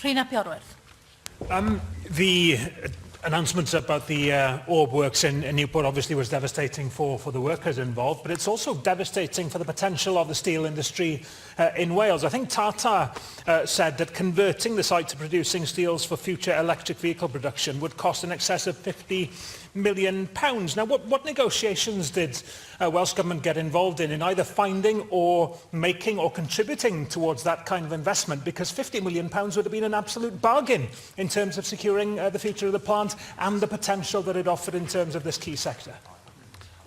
Rhina Piorwerth. The announcement about the orb works in Newport obviously was devastating for the workers involved, but it's also devastating for the potential of the steel industry in Wales. I think Tata said that converting the site to producing steels for future electric vehicle production would cost in excess of £50 million. Now, what negotiations did Welsh Government get involved in either finding or making or contributing towards that kind of investment? Because £50 million would have been an absolute bargain in terms of securing the future of the plant and the potential that it offered in terms of this key sector.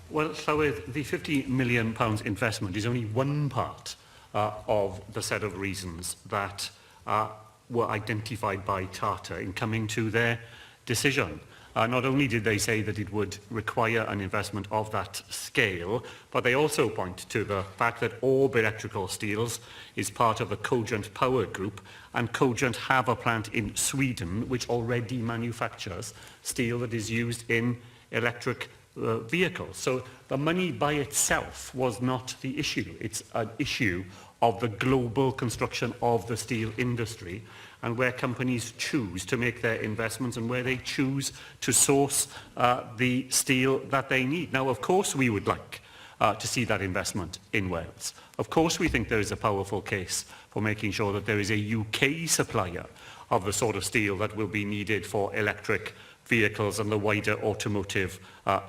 Well, Llywydd, the £50 million investment is only one part of the set of reasons that were identified by Tata in coming to their decision. Not only did they say that it would require an investment of that scale, but they also point to the fact that Orb Electrical Steels is part of the Cogent Power Group, and Cogent have a plant in Sweden which already manufactures steel that is used in electric vehicles. So the money by itself was not the issue. It's an issue of the global construction of the steel industry and where companies choose to make their investments and where they choose to source the steel that they need. Now, of course, we would like to see that investment in Wales. Of course, we think there is a powerful case for making sure that there is a UK supplier of the sort of steel that will be needed for electric vehicles and the wider automotive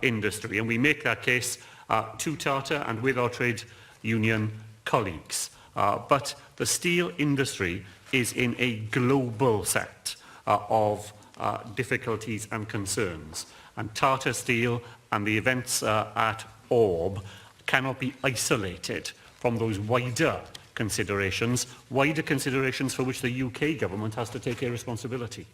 industry. And we make that case to Tata and with our trade union colleagues. But the steel industry is in a global set of difficulties and concerns. And Tata Steel and the events at Orb cannot be isolated from those wider considerations for which the UK government has to take a responsibility.